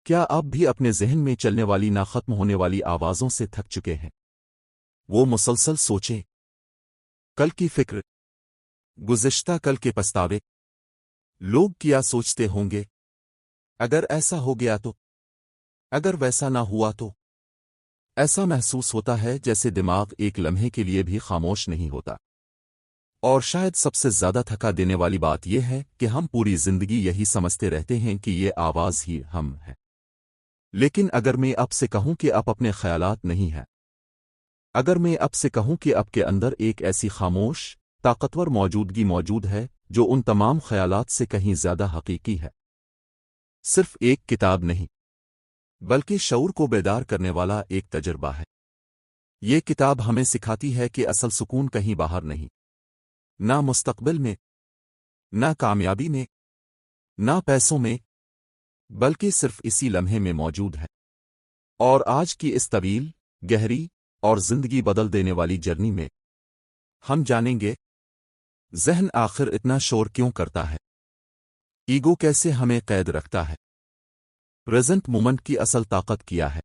کیا آپ بھی اپنے ذہن میں چلنے والی نہ ختم ہونے والی آوازوں سے تھک چکے ہیں؟ وہ مسلسل سوچیں، کل کی فکر، گزشتہ کل کے پچھتاوے، لوگ کیا سوچتے ہوں گے، اگر ایسا ہو گیا تو، اگر ویسا نہ ہوا تو۔ ایسا محسوس ہوتا ہے جیسے دماغ ایک لمحے کے لیے بھی خاموش نہیں ہوتا۔ اور شاید سب سے زیادہ تھکا دینے والی بات یہ ہے کہ ہم پوری زندگی یہی سمجھتے رہتے ہیں کہ یہ آواز ہی ہم ہیں۔ لیکن اگر میں آپ سے کہوں کہ آپ اپنے خیالات نہیں ہیں، اگر میں آپ سے کہوں کہ آپ کے اندر ایک ایسی خاموش، طاقتور موجودگی موجود ہے جو ان تمام خیالات سے کہیں زیادہ حقیقی ہے، صرف ایک کتاب نہیں بلکہ شعور کو بیدار کرنے والا ایک تجربہ ہے۔ یہ کتاب ہمیں سکھاتی ہے کہ اصل سکون کہیں باہر نہیں، نہ مستقبل میں، نہ کامیابی میں، نہ پیسوں میں، بلکہ صرف اسی لمحے میں موجود ہے۔ اور آج کی اس طویل، گہری اور زندگی بدل دینے والی جرنی میں ہم جانیں گے ذہن آخر اتنا شور کیوں کرتا ہے، ایگو کیسے ہمیں قید رکھتا ہے، پریزنٹ مومنٹ کی اصل طاقت کیا ہے،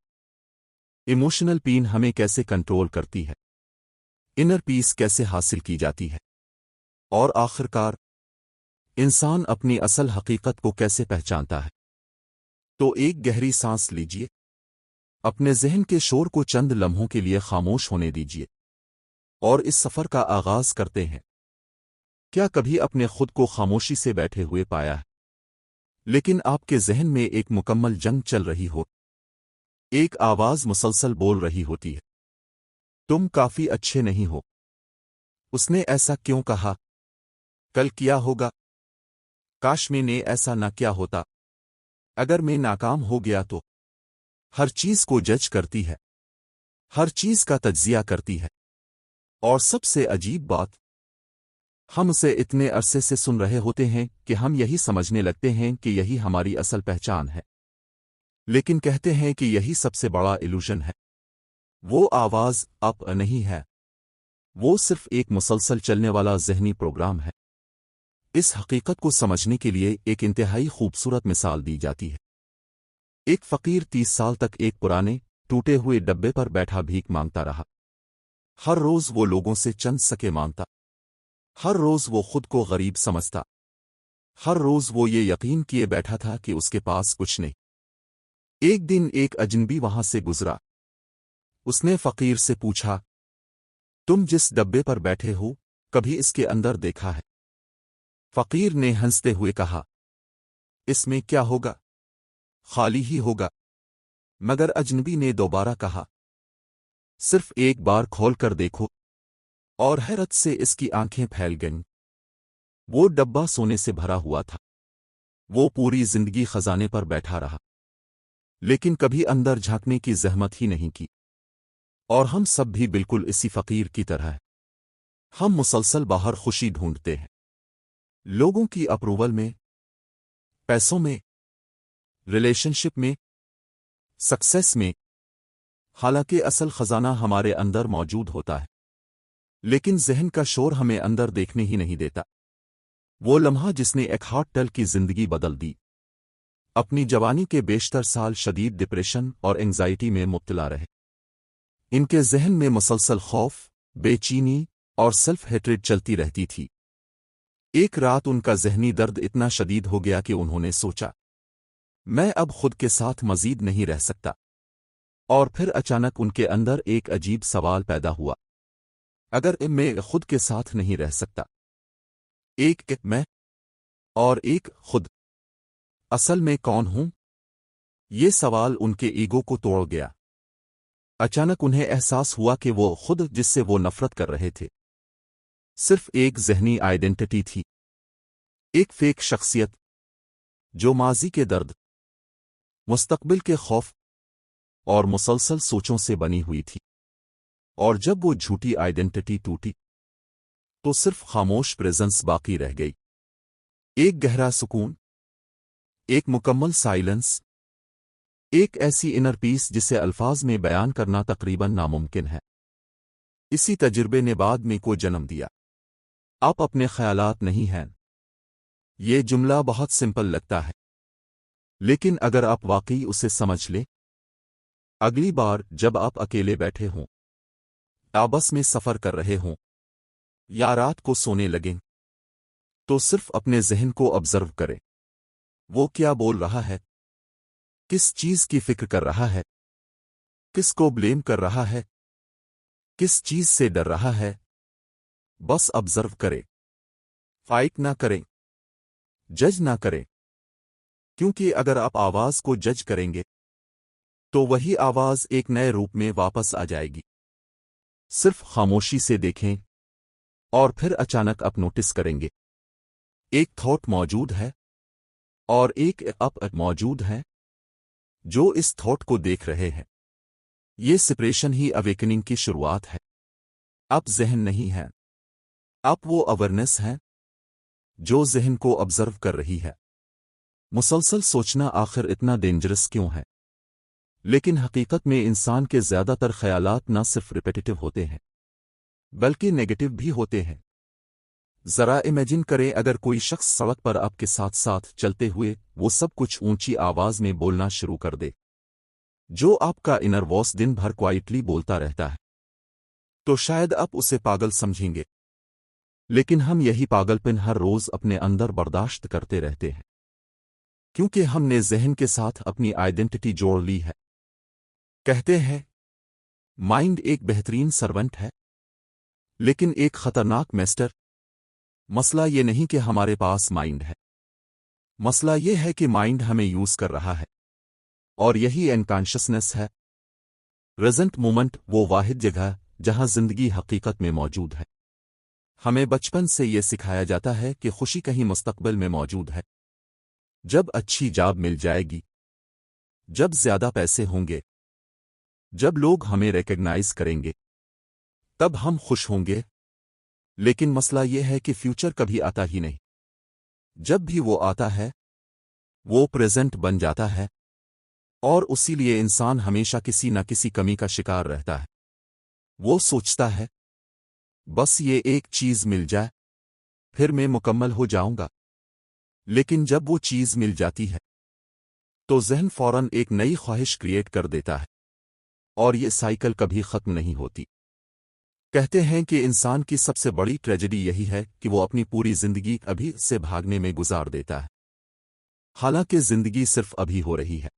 ایموشنل پین ہمیں کیسے کنٹرول کرتی ہے، انر پیس کیسے حاصل کی جاتی ہے، اور آخرکار انسان اپنی اصل حقیقت کو کیسے پہچانتا ہے۔ تو ایک گہری سانس لیجئے، اپنے ذہن کے شور کو چند لمحوں کے لیے خاموش ہونے دیجئے، اور اس سفر کا آغاز کرتے ہیں۔ کیا کبھی اپنے خود کو خاموشی سے بیٹھے ہوئے پایا ہے، لیکن آپ کے ذہن میں ایک مکمل جنگ چل رہی ہو، ایک آواز مسلسل بول رہی ہوتی ہے، تم کافی اچھے نہیں ہو، اس نے ایسا کیوں کہا، کل کیا ہوگا، کاش میں نے ایسا نہ کیا ہوتا، اگر میں ناکام ہو گیا تو۔ ہر چیز کو جج کرتی ہے، ہر چیز کا تجزیہ کرتی ہے، اور سب سے عجیب بات، ہم اسے اتنے عرصے سے سن رہے ہوتے ہیں کہ ہم یہی سمجھنے لگتے ہیں کہ یہی ہماری اصل پہچان ہے۔ لیکن کہتے ہیں کہ یہی سب سے بڑا ایلوژن ہے۔ وہ آواز آپ نہیں ہے، وہ صرف ایک مسلسل چلنے والا ذہنی پروگرام ہے۔ اس حقیقت کو سمجھنے کے لیے ایک انتہائی خوبصورت مثال دی جاتی ہے۔ ایک فقیر 30 سال تک ایک پرانے، ٹوٹے ہوئے ڈبے پر بیٹھا بھیک مانگتا رہا۔ ہر روز وہ لوگوں سے چند سکے مانگتا، ہر روز وہ خود کو غریب سمجھتا، ہر روز وہ یہ یقین کیے بیٹھا تھا کہ اس کے پاس کچھ نہیں۔ ایک دن ایک اجنبی وہاں سے گزرا۔ اس نے فقیر سے پوچھا، تم جس ڈبے پر بیٹھے ہو، کبھی اس کے اندر دیکھا ہے؟ فقیر نے ہنستے ہوئے کہا، اس میں کیا ہوگا، خالی ہی ہوگا۔ مگر اجنبی نے دوبارہ کہا، صرف ایک بار کھول کر دیکھو، اور حیرت سے اس کی آنکھیں پھیل گئیں۔ وہ ڈبہ سونے سے بھرا ہوا تھا۔ وہ پوری زندگی خزانے پر بیٹھا رہا، لیکن کبھی اندر جھانکنے کی زحمت ہی نہیں کی۔ اور ہم سب بھی بالکل اسی فقیر کی طرح ہیں۔ ہم مسلسل باہر خوشی ڈھونڈتے ہیں، لوگوں کی اپروول میں، پیسوں میں، ریلیشن شپ میں، سکسیس میں، حالانکہ اصل خزانہ ہمارے اندر موجود ہوتا ہے۔ لیکن ذہن کا شور ہمیں اندر دیکھنے ہی نہیں دیتا۔ وہ لمحہ جس نے ایک ہارٹ ٹل کی زندگی بدل دی۔ اپنی جوانی کے بیشتر سال شدید ڈپریشن اور انگزائٹی میں مبتلا رہے۔ ان کے ذہن میں مسلسل خوف، بے چینی اور سیلف ہیٹریڈ چلتی رہتی تھی۔ ایک رات ان کا ذہنی درد اتنا شدید ہو گیا کہ انہوں نے سوچا، میں اب خود کے ساتھ مزید نہیں رہ سکتا۔ اور پھر اچانک ان کے اندر ایک عجیب سوال پیدا ہوا، اگر میں خود کے ساتھ نہیں رہ سکتا، ایک میں اور ایک خود، اصل میں کون ہوں؟ یہ سوال ان کے ایگو کو توڑ گیا۔ اچانک انہیں احساس ہوا کہ وہ خود جس سے وہ نفرت کر رہے تھے، صرف ایک ذہنی آئیڈینٹی تھی، ایک فیک شخصیت جو ماضی کے درد، مستقبل کے خوف اور مسلسل سوچوں سے بنی ہوئی تھی۔ اور جب وہ جھوٹی آئیڈینٹی ٹوٹی تو صرف خاموش پریزنس باقی رہ گئی، ایک گہرا سکون، ایک مکمل سائلنس، ایک ایسی انر پیس جسے الفاظ میں بیان کرنا تقریباً ناممکن ہے۔ اسی تجربے نے بعد میں کو جنم دیا، آپ اپنے خیالات نہیں ہیں۔ یہ جملہ بہت سمپل لگتا ہے، لیکن اگر آپ واقعی اسے سمجھ لیں، اگلی بار جب آپ اکیلے بیٹھے ہوں، آبس میں سفر کر رہے ہوں یا رات کو سونے لگیں، تو صرف اپنے ذہن کو آبزرو کریں۔ وہ کیا بول رہا ہے؟ کس چیز کی فکر کر رہا ہے؟ کس کو بلیم کر رہا ہے؟ کس چیز سے ڈر رہا ہے؟ بس آبزرو کریں، فائٹ نہ کریں، جج نہ کریں، کیونکہ اگر آپ آواز کو جج کریں گے تو وہی آواز ایک نئے روپ میں واپس آ جائے گی۔ صرف خاموشی سے دیکھیں اور پھر اچانک آپ نوٹس کریں گے ایک تھاٹ موجود ہے اور ایک اپ موجود ہے جو اس تھاٹ کو دیکھ رہے ہیں۔ یہ سپریشن ہی اویکننگ کی شروعات ہے۔ اب ذہن نہیں ہے، اب وہ اویرنس ہے جو ذہن کو آبزرو کر رہی ہے۔ مسلسل سوچنا آخر اتنا ڈینجرس کیوں ہے؟ لیکن حقیقت میں انسان کے زیادہ تر خیالات نہ صرف ریپیٹیٹو ہوتے ہیں بلکہ نیگیٹو بھی ہوتے ہیں۔ ذرا امیجن کریں اگر کوئی شخص سڑک پر آپ کے ساتھ ساتھ چلتے ہوئے وہ سب کچھ اونچی آواز میں بولنا شروع کر دے جو آپ کا انر وائس دن بھر کوائٹلی بولتا رہتا ہے، تو شاید آپ اسے پاگل سمجھیں گے۔ لیکن ہم یہی پاگل پن ہر روز اپنے اندر برداشت کرتے رہتے ہیں کیونکہ ہم نے ذہن کے ساتھ اپنی آئیڈینٹی جوڑ لی ہے۔ کہتے ہیں مائنڈ ایک بہترین سرونٹ ہے لیکن ایک خطرناک میسٹر۔ مسئلہ یہ نہیں کہ ہمارے پاس مائنڈ ہے، مسئلہ یہ ہے کہ مائنڈ ہمیں یوز کر رہا ہے، اور یہی انکانشسنس ہے۔ پریزنٹ مومنٹ وہ واحد جگہ جہاں زندگی حقیقت میں موجود ہے۔ ہمیں بچپن سے یہ سکھایا جاتا ہے کہ خوشی کہیں مستقبل میں موجود ہے، جب اچھی جاب مل جائے گی، جب زیادہ پیسے ہوں گے، جب لوگ ہمیں ریکگنائز کریں گے، تب ہم خوش ہوں گے۔ لیکن مسئلہ یہ ہے کہ فیوچر کبھی آتا ہی نہیں۔ جب بھی وہ آتا ہے وہ پریزنٹ بن جاتا ہے، اور اسی لیے انسان ہمیشہ کسی نہ کسی کمی کا شکار رہتا ہے۔ وہ سوچتا ہے بس یہ ایک چیز مل جائے پھر میں مکمل ہو جاؤں گا، لیکن جب وہ چیز مل جاتی ہے تو ذہن فوراً ایک نئی خواہش کریٹ کر دیتا ہے، اور یہ سائیکل کبھی ختم نہیں ہوتی۔ کہتے ہیں کہ انسان کی سب سے بڑی ٹریجڈی یہی ہے کہ وہ اپنی پوری زندگی ابھی سے بھاگنے میں گزار دیتا ہے، حالانکہ زندگی صرف ابھی ہو رہی ہے۔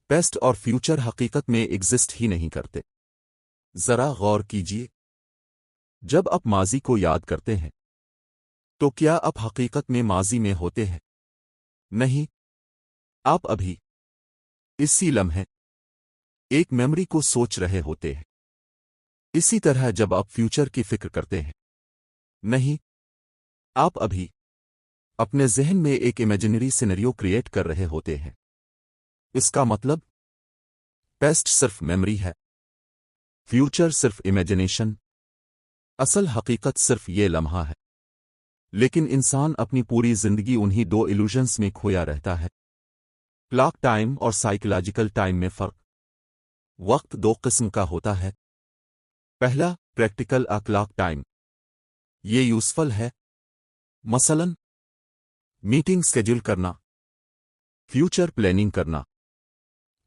پیسٹ اور فیوچر حقیقت میں ایگزسٹ ہی نہیں کرتے۔ ذرا غور کیجیے، جب آپ ماضی کو یاد کرتے ہیں تو کیا آپ حقیقت میں ماضی میں ہوتے ہیں؟ نہیں، آپ ابھی اسی لمحے ایک میموری کو سوچ رہے ہوتے ہیں۔ اسی طرح جب آپ فیوچر کی فکر کرتے ہیں، نہیں، آپ ابھی اپنے ذہن میں ایک امیجنری سینریو کریٹ کر رہے ہوتے ہیں۔ اس کا مطلب پیسٹ صرف میموری ہے، فیوچر صرف امیجنیشن، اصل حقیقت صرف یہ لمحہ ہے۔ لیکن انسان اپنی پوری زندگی انہی دو ایلوژنز میں کھویا رہتا ہے۔ کلاک ٹائم اور سائیکولوجیکل ٹائم میں فرق۔ وقت دو قسم کا ہوتا ہے۔ پہلا، پریکٹیکل کلاک ٹائم۔ یہ یوزفل ہے، مثلا میٹنگ سکیڈول کرنا، فیوچر پلاننگ کرنا،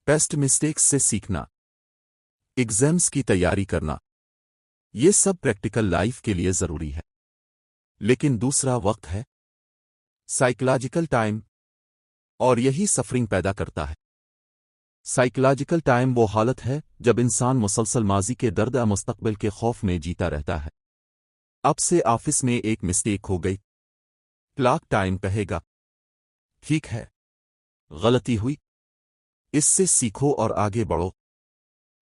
پیسٹ مسٹیکس سے سیکھنا، ایگزامز کی تیاری کرنا، یہ سب پریکٹیکل لائف کے لیے ضروری ہے۔ لیکن دوسرا وقت ہے سائیکولوجیکل ٹائم، اور یہی سفرنگ پیدا کرتا ہے۔ سائیکولوجیکل ٹائم وہ حالت ہے جب انسان مسلسل ماضی کے درد یا مستقبل کے خوف میں جیتا رہتا ہے۔ اب سے آفس میں ایک مسٹیک ہو گئی، کلاک ٹائم کہے گا ٹھیک ہے، غلطی ہوئی، اس سے سیکھو اور آگے بڑھو۔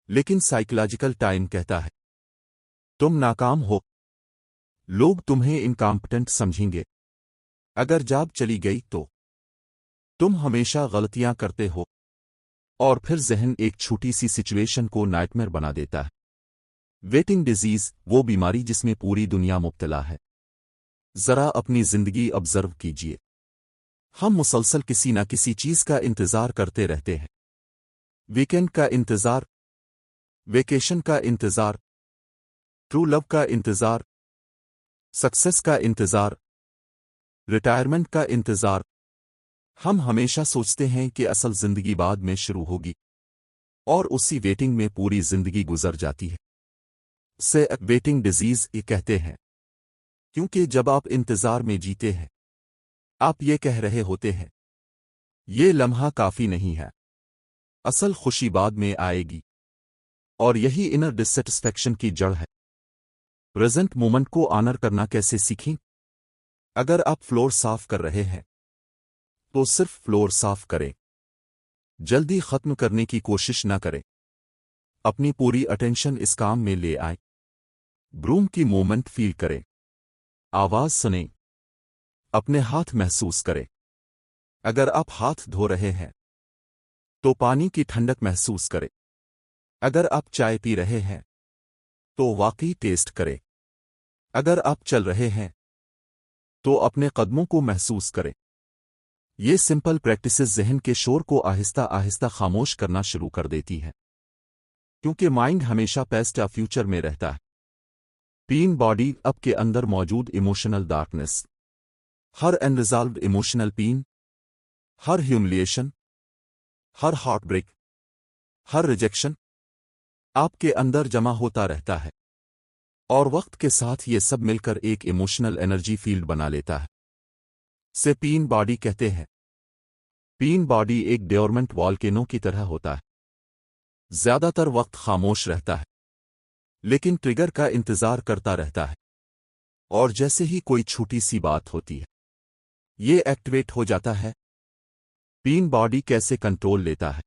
لیکن سائیکولوجیکل ٹائم کہتا ہے تم ناکام ہو، لوگ تمہیں انکمپٹنٹ سمجھیں گے، اگر جاب چلی گئی تو تم ہمیشہ غلطیاں کرتے ہو، اور پھر ذہن ایک چھوٹی سی سچویشن کو نائٹمیئر بنا دیتا ہے۔ ویٹنگ ڈیزیز وہ بیماری جس میں پوری دنیا مبتلا ہے۔ ذرا اپنی زندگی آبزرو کیجیے، ہم مسلسل کسی نہ کسی چیز کا انتظار کرتے رہتے ہیں۔ ویکینڈ کا انتظار، ویکیشن کا انتظار، ٹرو لو کا انتظار، سکسیس کا انتظار، ریٹائرمنٹ کا انتظار۔ ہم ہمیشہ سوچتے ہیں کہ اصل زندگی بعد میں شروع ہوگی اور اسی ویٹنگ میں پوری زندگی گزر جاتی ہے۔ سے ویٹنگ ڈیزیز یہ کہتے ہیں، کیونکہ جب آپ انتظار میں جیتے ہیں آپ یہ کہہ رہے ہوتے ہیں یہ لمحہ کافی نہیں ہے، اصل خوشی بعد میں آئے گی، اور یہی انر ڈسسیٹسفیکشن کی جڑ ہے۔ پریزنٹ مومنٹ کو آنر کرنا کیسے سیکھیں؟ اگر آپ فلور صاف کر رہے ہیں تو صرف فلور صاف کریں، جلدی ختم کرنے کی کوشش نہ کریں، اپنی پوری اٹینشن اس کام میں لے آئیں۔ بروم کی مومنٹ فیل کریں، آواز سنیں، اپنے ہاتھ محسوس کریں۔ اگر آپ ہاتھ دھو رہے ہیں تو پانی کی ٹھنڈک محسوس کریں۔ اگر آپ چائے پی رہے ہیں تو واقعی ٹیسٹ کریں۔ اگر آپ چل رہے ہیں تو اپنے قدموں کو محسوس کریں۔ یہ سمپل پریکٹسز ذہن کے شور کو آہستہ آہستہ خاموش کرنا شروع کر دیتی ہیں، کیونکہ مائنڈ ہمیشہ پاسٹ یا فیوچر میں رہتا ہے۔ پین باڈی اب کے اندر موجود ایموشنل ڈارکنس، ہر انریزالوڈ ایموشنل پین، ہر ہیوملیشن، ہر ہارٹ بریک، ہر ریجیکشن آپ کے اندر جمع ہوتا رہتا ہے، اور وقت کے ساتھ یہ سب مل کر ایک ایموشنل انرجی فیلڈ بنا لیتا ہے۔ سے پین باڈی کہتے ہیں۔ پین باڈی ایک ڈیورمنٹ والکینو کی طرح ہوتا ہے، زیادہ تر وقت خاموش رہتا ہے لیکن ٹریگر کا انتظار کرتا رہتا ہے، اور جیسے ہی کوئی چھوٹی سی بات ہوتی ہے یہ ایکٹیویٹ ہو جاتا ہے۔ پین باڈی کیسے کنٹرول لیتا ہے؟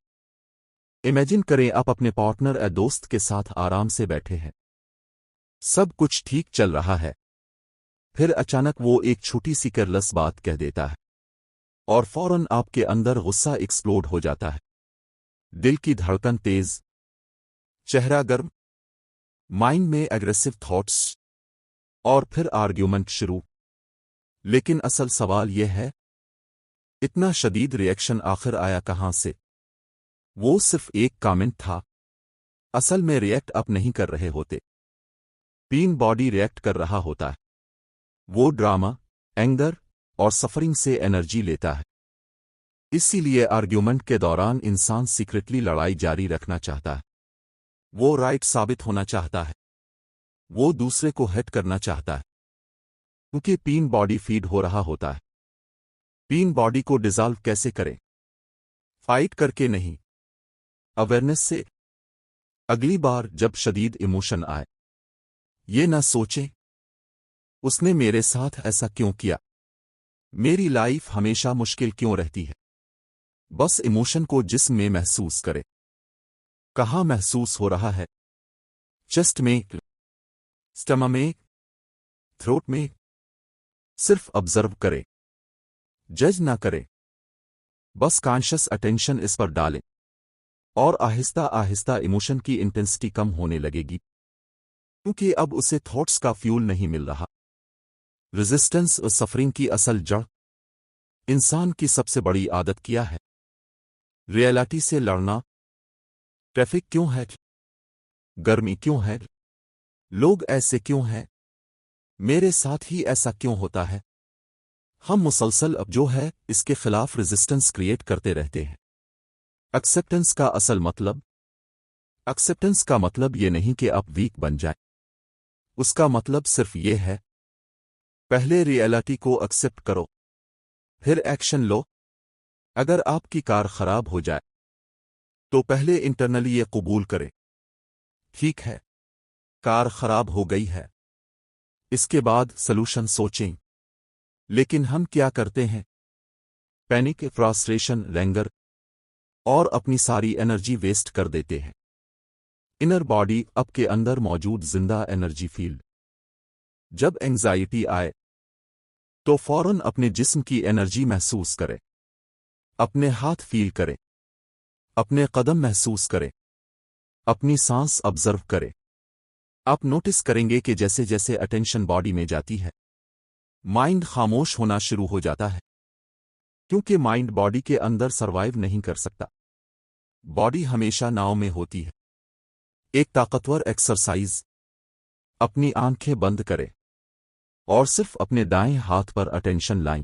امیجن کریں آپ اپنے پارٹنر یا دوست کے ساتھ آرام سے بیٹھے ہیں، سب کچھ ٹھیک چل رہا ہے، پھر اچانک وہ ایک چھوٹی سی کیئرلیس بات کہہ دیتا ہے اور فوراً آپ کے اندر غصہ ایکسپلوڈ ہو جاتا ہے، دل کی دھڑکن تیز، چہرہ گرم، مائنڈ میں اگریسو تھاٹس، اور پھر آرگیومنٹ شروع۔ لیکن اصل سوال یہ ہے، اتنا شدید ریئیکشن آخر آیا کہاں سے؟ وہ صرف ایک کامنٹ تھا، اصل میں ریئیکٹ آپ نہیں کر رہے ہوتے، پین باڈی ریئیکٹ کر رہا ہوتا ہے۔ وہ ڈراما، اینگر اور سفرنگ سے انرجی لیتا ہے، اسی لیے آرگیومنٹ کے دوران انسان سیکرٹلی لڑائی جاری رکھنا چاہتا ہے، وہ رائٹ ثابت ہونا چاہتا ہے، وہ دوسرے کو ہٹ کرنا چاہتا ہے، کیونکہ پین باڈی فیڈ ہو رہا ہوتا ہے۔ پین باڈی کو ڈیزالو کیسے کریں؟ فائٹ کر کے نہیں، اویئرنس سے۔ اگلی بار جب شدید ایموشن آئے یہ نہ سوچیں اس نے میرے ساتھ ایسا کیوں کیا، میری لائف ہمیشہ مشکل کیوں رہتی ہے۔ بس ایموشن کو جسم میں محسوس کرے۔ کہاں محسوس ہو رہا ہے؟ چیسٹ میں، سٹمک میں، تھروٹ میں؟ صرف آبزرو کرے، جج نہ کرے، بس کانشس اٹینشن اس پر ڈالیں، اور آہستہ آہستہ ایموشن کی انٹینسٹی کم ہونے لگے گی، کیونکہ اب اسے تھاٹس کا فیول نہیں مل رہا۔ ریزسٹنس اور سفرنگ کی اصل جڑ، انسان کی سب سے بڑی عادت کیا ہے؟ ریئلٹی سے لڑنا۔ ٹریفک کیوں ہے؟ گرمی کیوں ہے؟ لوگ ایسے کیوں ہیں؟ میرے ساتھ ہی ایسا کیوں ہوتا ہے؟ ہم مسلسل اب جو ہے اس کے خلاف ریزسٹنس کریٹ کرتے رہتے ہیں۔ ایکسیپٹنس کا اصل مطلب؟ ایکسیپٹنس کا مطلب یہ نہیں کہ آپ ویک بن جائیں، اس کا مطلب صرف یہ ہے پہلے ریئلٹی کو ایکسیپٹ کرو، پھر ایکشن لو۔ اگر آپ کی کار خراب ہو جائے تو پہلے انٹرنلی یہ قبول کریں، ٹھیک ہے کار خراب ہو گئی ہے، اس کے بعد سلوشن سوچیں۔ لیکن ہم کیا کرتے ہیں؟ پینک، فراسٹریشن، رینگر، اور اپنی ساری انرجی ویسٹ کر دیتے ہیں۔ انر باڈی اب کے اندر موجود زندہ انرجی فیلڈ، جب اینگزائٹی آئے تو فوراً اپنے جسم کی انرجی محسوس کرے، اپنے ہاتھ فیل کرے، اپنے قدم محسوس کرے، اپنی سانس آبزرو کرے۔ آپ نوٹس کریں گے کہ جیسے جیسے اٹینشن باڈی میں جاتی ہے مائنڈ خاموش ہونا شروع ہو جاتا ہے، کیونکہ مائنڈ باڈی کے اندر سروائیو نہیں کر سکتا، باڈی ہمیشہ ناؤ میں ہوتی ہے۔ ایک طاقتور ایکسرسائز، اپنی آنکھیں بند کرے اور صرف اپنے دائیں ہاتھ پر اٹینشن لائیں۔